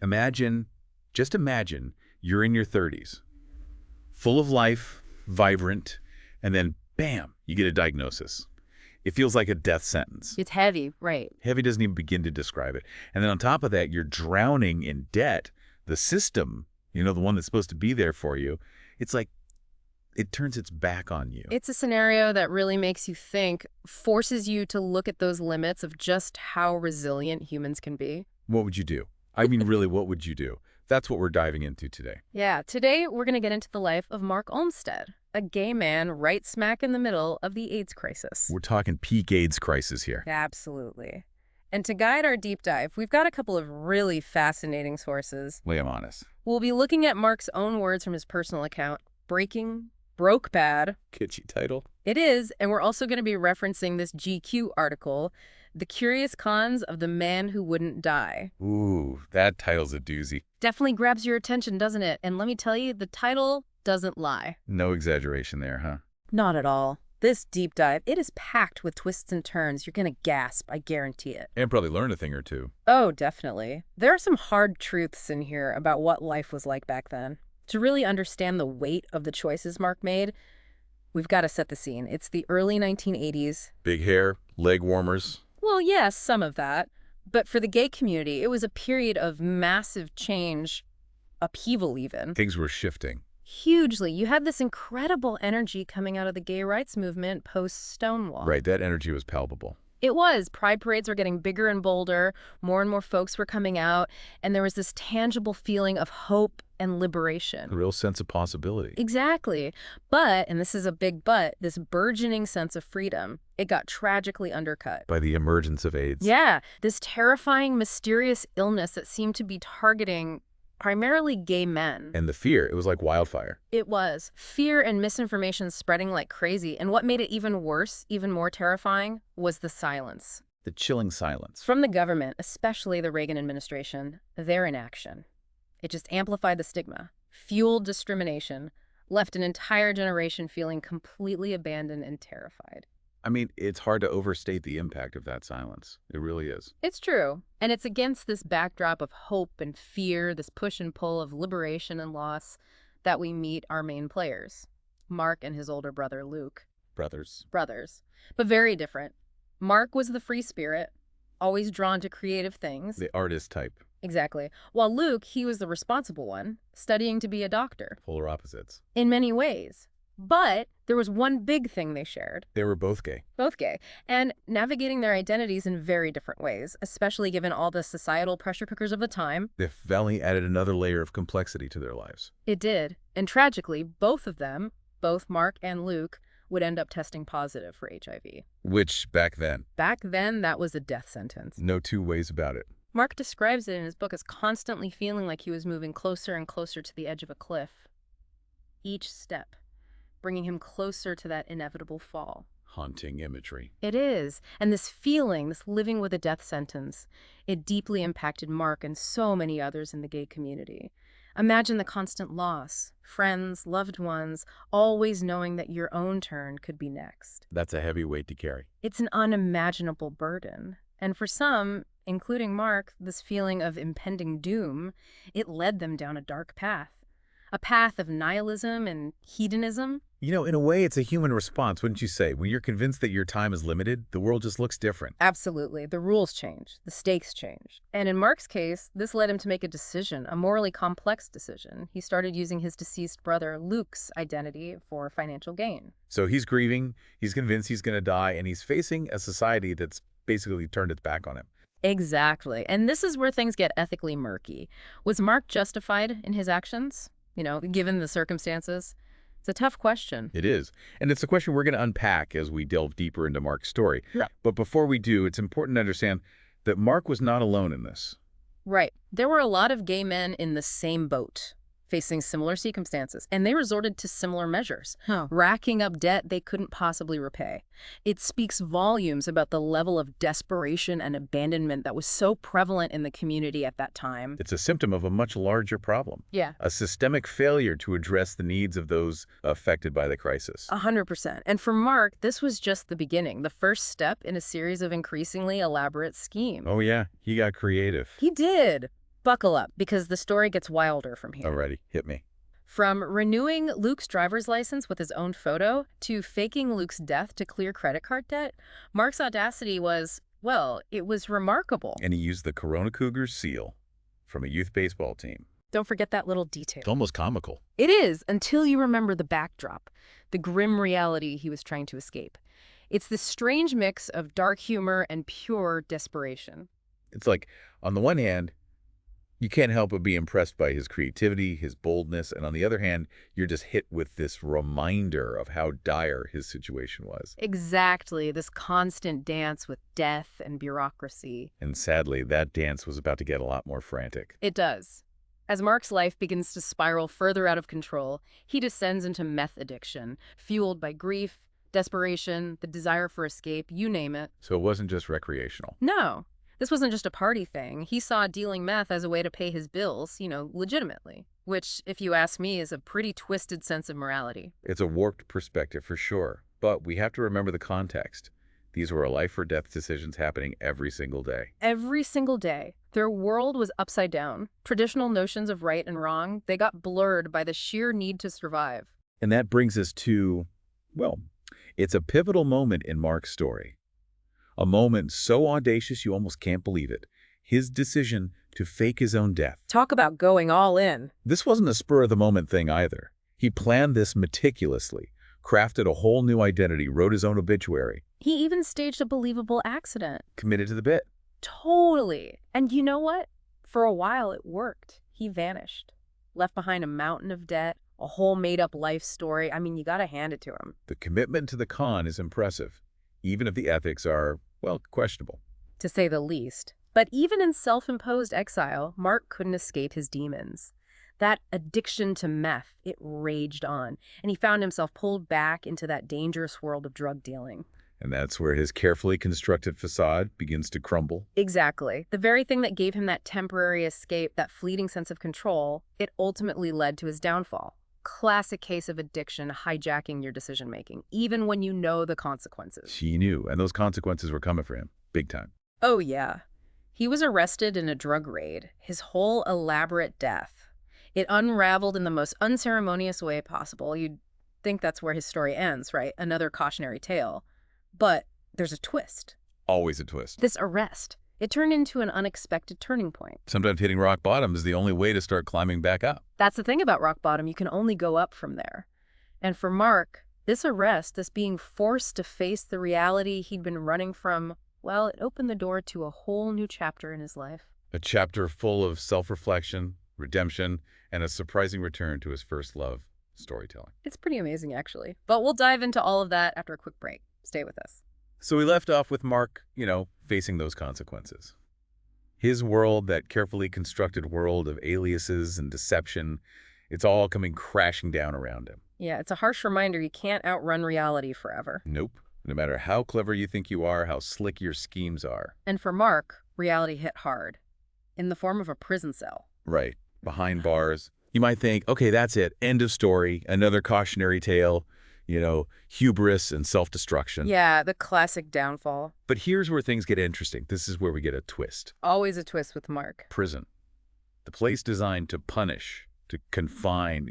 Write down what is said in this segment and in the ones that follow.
Imagine, just imagine, you're in your 30s, full of life, vibrant, and then, bam, you get a diagnosis. It feels like a death sentence. It's heavy, right? Heavy doesn't even begin to describe it. And then on top of that, you're drowning in debt. The system, the one that's supposed to be there for you, it's like it turns its back on you. It's a scenario that really makes you think, forces you to look at those limits of just how resilient humans can be. What would you do? I mean, really, what would you do? That's what we're diving into today. Yeah, today we're going to get into the life of Mark Olmsted, a gay man right smack in the middle of the AIDS crisis. We're talking peak AIDS crisis here. Absolutely. And to guide our deep dive, we've got a couple of really fascinating sources. Lay 'em on us. We'll be looking at Mark's own words from his personal account, Broke Bad. Kitschy title. It is, and we're also going to be referencing this GQ article, The Curious Cons of the Man Who Wouldn't Die. Ooh, that title's a doozy. Definitely grabs your attention, doesn't it? And let me tell you, the title doesn't lie. No exaggeration there, huh? Not at all. This deep dive, it is packed with twists and turns. You're going to gasp, I guarantee it. And probably learn a thing or two. Oh, definitely. There are some hard truths in here about what life was like back then. To really understand the weight of the choices Mark made, we've got to set the scene. It's the early 1980s. Big hair, leg warmers. Well, yes, some of that. But for the gay community, it was a period of massive change, upheaval even. Things were shifting. Hugely. You had this incredible energy coming out of the gay rights movement post-Stonewall. Right, that energy was palpable. It was. Pride parades were getting bigger and bolder. More and more folks were coming out. And there was this tangible feeling of hope and liberation. A real sense of possibility. Exactly. But, and this is a big but, this burgeoning sense of freedom, it got tragically undercut. By the emergence of AIDS. Yeah, this terrifying, mysterious illness that seemed to be targeting primarily gay men. And the fear, it was like wildfire. It was. Fear and misinformation spreading like crazy. And what made it even worse, even more terrifying, was the silence. The chilling silence. From the government, especially the Reagan administration, their inaction. It just amplified the stigma, fueled discrimination, left an entire generation feeling completely abandoned and terrified. I mean, it's hard to overstate the impact of that silence. It really is. It's true. And it's against this backdrop of hope and fear, this push and pull of liberation and loss, that we meet our main players, Mark and his older brother, Luke. Brothers. Brothers. But very different. Mark was the free spirit, always drawn to creative things. The artist type. Exactly. While Luke, he was the responsible one, studying to be a doctor. Polar opposites. In many ways. But there was one big thing they shared. They were both gay. Both gay. And navigating their identities in very different ways, especially given all the societal pressure cookers of the time. The valley added another layer of complexity to their lives. It did. And tragically, both of them, both Mark and Luke, would end up testing positive for HIV. Which, back then. Back then, that was a death sentence. No two ways about it. Mark describes it in his book as constantly feeling like he was moving closer and closer to the edge of a cliff. Each step bringing him closer to that inevitable fall. Haunting imagery. It is. And this feeling, this living with a death sentence, it deeply impacted Mark and so many others in the gay community. Imagine the constant loss, friends, loved ones, always knowing that your own turn could be next. That's a heavy weight to carry. It's an unimaginable burden. And for some, including Mark, this feeling of impending doom, it led them down a dark path. A path of nihilism and hedonism. You know, in a way, it's a human response, wouldn't you say? When you're convinced that your time is limited, the world just looks different. Absolutely. The rules change. The stakes change. And in Mark's case, this led him to make a decision, a morally complex decision. He started using his deceased brother Luke's identity for financial gain. So he's grieving, he's convinced he's going to die, and he's facing a society that's basically turned its back on him. Exactly. And this is where things get ethically murky. Was Mark justified in his actions? Given the circumstances? It's a tough question. It is. And it's a question we're going to unpack as we delve deeper into Mark's story. Yeah. But before we do, it's important to understand that Mark was not alone in this. Right. There were a lot of gay men in the same boat, facing similar circumstances, and they resorted to similar measures, racking up debt they couldn't possibly repay. It speaks volumes about the level of desperation and abandonment that was so prevalent in the community at that time. It's a symptom of a much larger problem. Yeah. A systemic failure to address the needs of those affected by the crisis. 100%. And for Mark, this was just the beginning, the first step in a series of increasingly elaborate schemes. Oh yeah, he got creative. He did. Buckle up, because the story gets wilder from here. Alrighty, hit me. From renewing Luke's driver's license with his own photo to faking Luke's death to clear credit card debt, Mark's audacity was, well, it was remarkable. And he used the Corona Cougars seal from a youth baseball team. Don't forget that little detail. It's almost comical. It is, until you remember the backdrop, the grim reality he was trying to escape. It's this strange mix of dark humor and pure desperation. It's like, on the one hand, you can't help but be impressed by his creativity, his boldness, and on the other hand, you're just hit with this reminder of how dire his situation was. Exactly, this constant dance with death and bureaucracy. And sadly, that dance was about to get a lot more frantic. It does. As Mark's life begins to spiral further out of control, he descends into meth addiction, fueled by grief, desperation, the desire for escape, you name it. So it wasn't just recreational. No. This wasn't just a party thing. He saw dealing meth as a way to pay his bills, legitimately. Which, if you ask me, is a pretty twisted sense of morality. It's a warped perspective for sure, but we have to remember the context. These were life or death decisions happening every single day. Every single day. Their world was upside down. Traditional notions of right and wrong, they got blurred by the sheer need to survive. And that brings us to, well, it's a pivotal moment in Mark's story. A moment so audacious you almost can't believe it. His decision to fake his own death. Talk about going all in. This wasn't a spur-of-the-moment thing either. He planned this meticulously, crafted a whole new identity, wrote his own obituary. He even staged a believable accident. Committed to the bit. Totally. And you know what? For a while it worked. He vanished. Left behind a mountain of debt, a whole made-up life story. I mean, you gotta hand it to him. The commitment to the con is impressive, even if the ethics are, well, questionable. To say the least. But even in self-imposed exile, Mark couldn't escape his demons. That addiction to meth, it raged on, and he found himself pulled back into that dangerous world of drug dealing. And that's where his carefully constructed facade begins to crumble. Exactly. The very thing that gave him that temporary escape, that fleeting sense of control, it ultimately led to his downfall. Classic case of addiction hijacking your decision-making, even when you know the consequences. He knew, and those consequences were coming for him, big time. Oh, yeah. He was arrested in a drug raid, his whole elaborate death. It unraveled in the most unceremonious way possible. You'd think that's where his story ends, right? Another cautionary tale. But there's a twist. Always a twist. This arrest, it turned into an unexpected turning point. Sometimes hitting rock bottom is the only way to start climbing back up. That's the thing about rock bottom. You can only go up from there. And for Mark, this arrest, this being forced to face the reality he'd been running from, well, it opened the door to a whole new chapter in his life. A chapter full of self-reflection, redemption, and a surprising return to his first love, storytelling. It's pretty amazing, actually. But we'll dive into all of that after a quick break. Stay with us. So we left off with Mark, facing those consequences. His world, that carefully constructed world of aliases and deception, it's all coming crashing down around him. Yeah, it's a harsh reminder you can't outrun reality forever. Nope. No matter how clever you think you are, how slick your schemes are. And for Mark, reality hit hard. In the form of a prison cell. Right. Behind bars. You might think, okay, that's it. End of story. Another cautionary tale. Hubris and self-destruction. Yeah, the classic downfall. But here's where things get interesting. This is where we get a twist. Always a twist with Mark. Prison. The place designed to punish, to confine,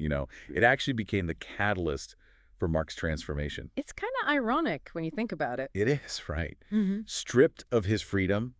it actually became the catalyst for Mark's transformation. It's kind of ironic when you think about it. It is, right? Mm-hmm. Stripped of his freedom,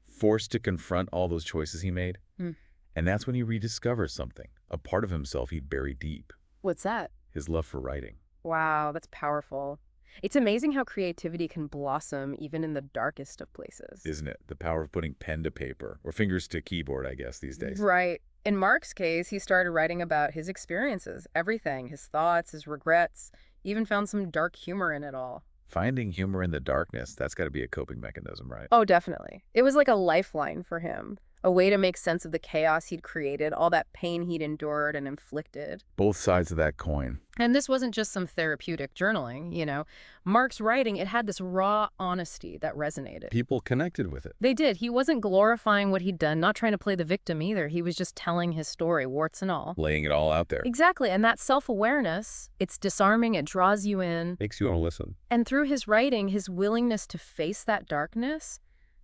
forced to confront all those choices he made. Mm. And that's when he rediscovers something, a part of himself he'd buried deep. What's that? His love for writing. Wow, that's powerful. It's amazing how creativity can blossom even in the darkest of places. Isn't it? The power of putting pen to paper, or fingers to keyboard, I guess, these days. Right. In Mark's case, he started writing about his experiences, everything, his thoughts, his regrets, even found some dark humor in it all. Finding humor in the darkness, that's got to be a coping mechanism, right? Oh, definitely. It was like a lifeline for him. A way to make sense of the chaos he'd created, all that pain he'd endured and inflicted. Both sides of that coin. And this wasn't just some therapeutic journaling, Mark's writing, it had this raw honesty that resonated. People connected with it. They did. He wasn't glorifying what he'd done, not trying to play the victim either. He was just telling his story, warts and all. Laying it all out there. Exactly. And that self-awareness, it's disarming, it draws you in. Makes you want to listen. And through his writing, his willingness to face that darkness,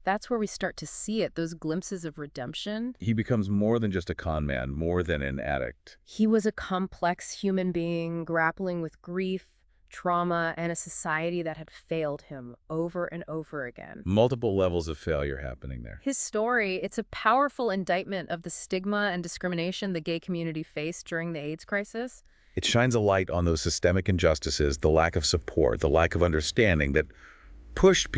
That's where we start to see it, those glimpses of redemption. He becomes more than just a con man, more than an addict. He was a complex human being grappling with grief, trauma, and a society that had failed him over and over again. Multiple levels of failure happening there. His story, it's a powerful indictment of the stigma and discrimination the gay community faced during the AIDS crisis. It shines a light on those systemic injustices, the lack of support, the lack of understanding that pushed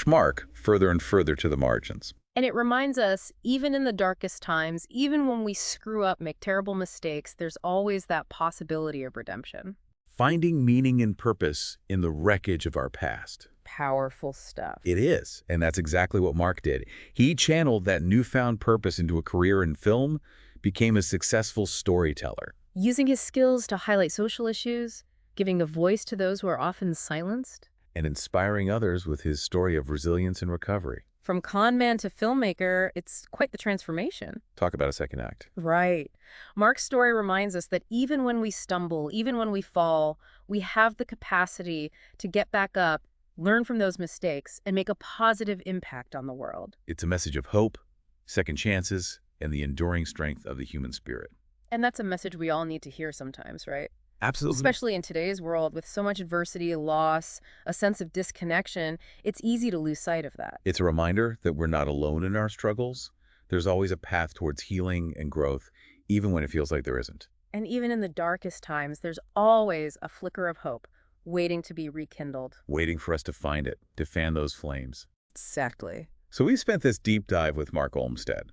Mark further and further to the margins. And it reminds us, even in the darkest times, even when we screw up, make terrible mistakes, there's always that possibility of redemption. Finding meaning and purpose in the wreckage of our past. Powerful stuff. It is, and that's exactly what Mark did. He channeled that newfound purpose into a career in film, became a successful storyteller. Using his skills to highlight social issues, giving a voice to those who are often silenced. And inspiring others with his story of resilience and recovery. From con man to filmmaker, it's quite the transformation. Talk about a second act. Right. Mark's story reminds us that even when we stumble, even when we fall, we have the capacity to get back up, learn from those mistakes, and make a positive impact on the world. It's a message of hope, second chances, and the enduring strength of the human spirit. And that's a message we all need to hear sometimes, right? Absolutely. Especially in today's world with so much adversity, loss, a sense of disconnection, it's easy to lose sight of that. It's a reminder that we're not alone in our struggles. There's always a path towards healing and growth, even when it feels like there isn't. And even in the darkest times, there's always a flicker of hope waiting to be rekindled. Waiting for us to find it, to fan those flames. Exactly. So we spent this deep dive with Mark Olmstead.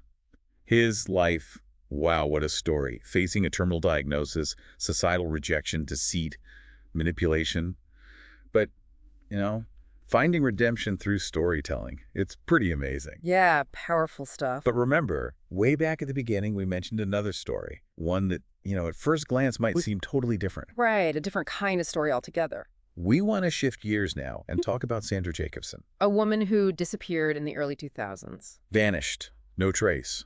His life, wow, what a story. Facing a terminal diagnosis, societal rejection, deceit, manipulation. But, finding redemption through storytelling. It's pretty amazing. Yeah, powerful stuff. But remember, way back at the beginning, we mentioned another story. One that, at first glance might seem totally different. Right, a different kind of story altogether. We want to shift gears now and talk about Sandra Jacobson. A woman who disappeared in the early 2000s. Vanished. No trace.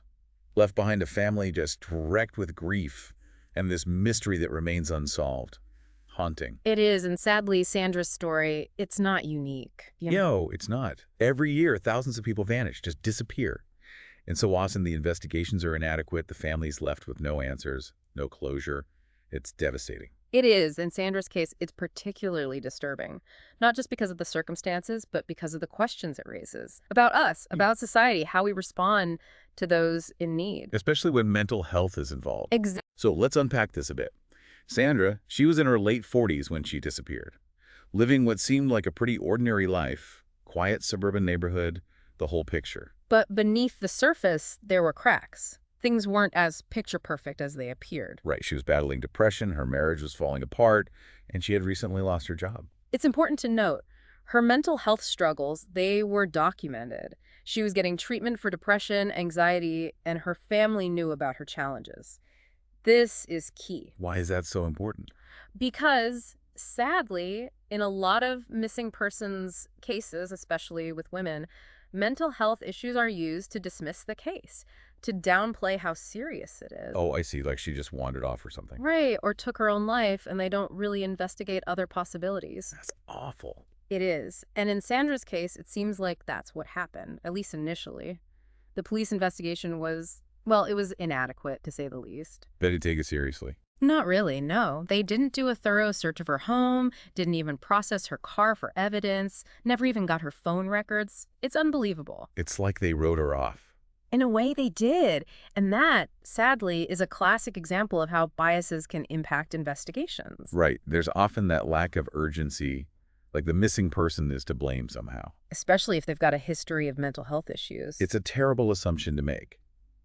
Left behind a family just wrecked with grief and this mystery that remains unsolved. Haunting. It is, and sadly, Sandra's story, it's not unique. No, it's not. Every year, thousands of people vanish, just disappear. And so often the investigations are inadequate, the family's left with no answers, no closure. It's devastating. It is. In Sandra's case, it's particularly disturbing, not just because of the circumstances, but because of the questions it raises about us, about society, how we respond to those in need. Especially when mental health is involved. Exactly. So let's unpack this a bit. Sandra, she was in her late 40s when she disappeared, living what seemed like a pretty ordinary life, quiet suburban neighborhood, the whole picture. But beneath the surface, there were cracks. Things weren't as picture perfect as they appeared. Right, she was battling depression, her marriage was falling apart, and she had recently lost her job. It's important to note, her mental health struggles, they were documented. She was getting treatment for depression, anxiety, and her family knew about her challenges. This is key. Why is that so important? Because, sadly, in a lot of missing persons cases, especially with women, mental health issues are used to dismiss the case, to downplay how serious it is. Oh, I see. Like she just wandered off or something. Right, or took her own life, and they don't really investigate other possibilities. That's awful. It is. And in Sandra's case, it seems like that's what happened, at least initially. The police investigation was, well, it was inadequate, to say the least. Better take it seriously. Not really, no. They didn't do a thorough search of her home, didn't even process her car for evidence, never even got her phone records. It's unbelievable. It's like they wrote her off. In a way, they did. And that, sadly, is a classic example of how biases can impact investigations. Right. There's often that lack of urgency, like the missing person is to blame somehow. Especially if they've got a history of mental health issues. It's a terrible assumption to make.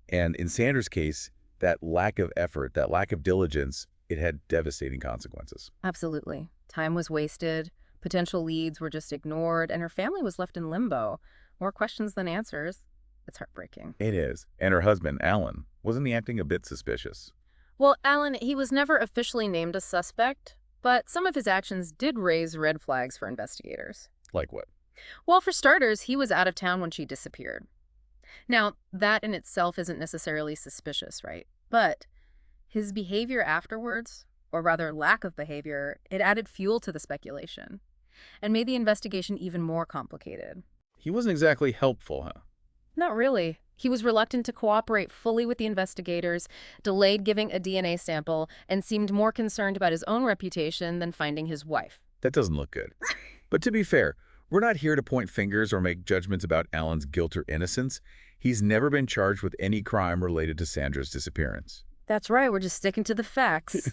And in Sandra's case, that lack of effort, that lack of diligence, it had devastating consequences. Absolutely. Time was wasted, potential leads were just ignored, and her family was left in limbo. More questions than answers. It's heartbreaking. It is. And her husband, Alan, wasn't he acting a bit suspicious? Well, Alan, he was never officially named a suspect, but some of his actions did raise red flags for investigators. Like what? Well, for starters, he was out of town when she disappeared. Now, that in itself isn't necessarily suspicious, right? But his behavior afterwards, or rather lack of behavior, it added fuel to the speculation and made the investigation even more complicated. He wasn't exactly helpful, huh? Not really. He was reluctant to cooperate fully with the investigators, delayed giving a DNA sample, and seemed more concerned about his own reputation than finding his wife. That doesn't look good. But to be fair, we're not here to point fingers or make judgments about Alan's guilt or innocence. He's never been charged with any crime related to Sandra's disappearance. That's right, we're just sticking to the facts.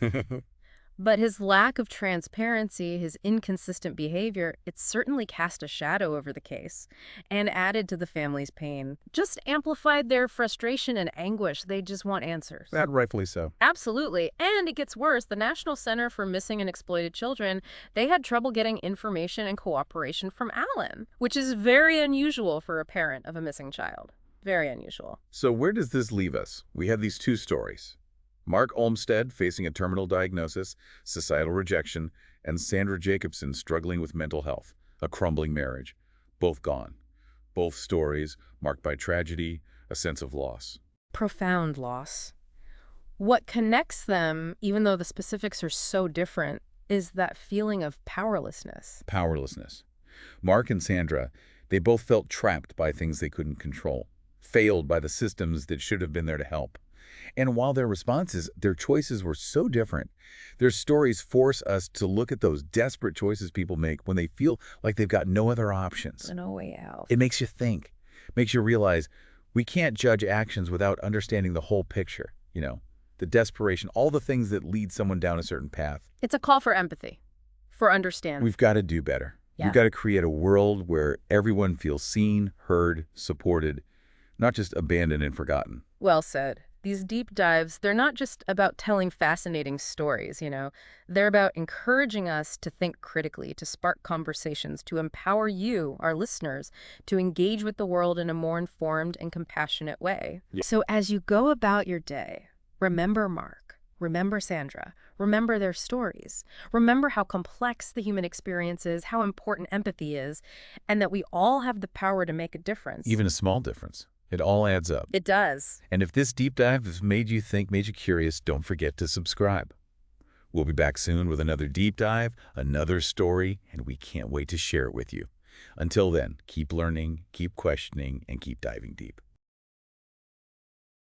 But his lack of transparency, his inconsistent behavior, it certainly cast a shadow over the case and added to the family's pain. Just amplified their frustration and anguish. They just want answers. That rightfully so. Absolutely. And it gets worse. The National Center for Missing and Exploited Children, they had trouble getting information and cooperation from Alan, which is very unusual for a parent of a missing child. Very unusual. So where does this leave us? We have these two stories. Mark Olmstead facing a terminal diagnosis, societal rejection, and Sandra Jacobson struggling with mental health, a crumbling marriage. Both gone. Both stories marked by tragedy, a sense of loss. Profound loss. What connects them, even though the specifics are so different, is that feeling of powerlessness. Powerlessness. Mark and Sandra, they both felt trapped by things they couldn't control, failed by the systems that should have been there to help. And while their responses, their choices were so different, their stories force us to look at those desperate choices people make when they feel like they've got no other options. No way out. It makes you think, makes you realize we can't judge actions without understanding the whole picture, the desperation, all the things that lead someone down a certain path. It's a call for empathy, for understanding. We've got to do better. Yeah. We've got to create a world where everyone feels seen, heard, supported, not just abandoned and forgotten. Well said. These deep dives, they're not just about telling fascinating stories, They're about encouraging us to think critically, to spark conversations, to empower you, our listeners, to engage with the world in a more informed and compassionate way. Yeah. So as you go about your day, remember Mark, remember Sandra, remember their stories, remember how complex the human experience is, how important empathy is, and that we all have the power to make a difference. Even a small difference. It all adds up. It does. And if this deep dive has made you think, made you curious, don't forget to subscribe. We'll be back soon with another deep dive, another story, and we can't wait to share it with you. Until then, keep learning, keep questioning, and keep diving deep.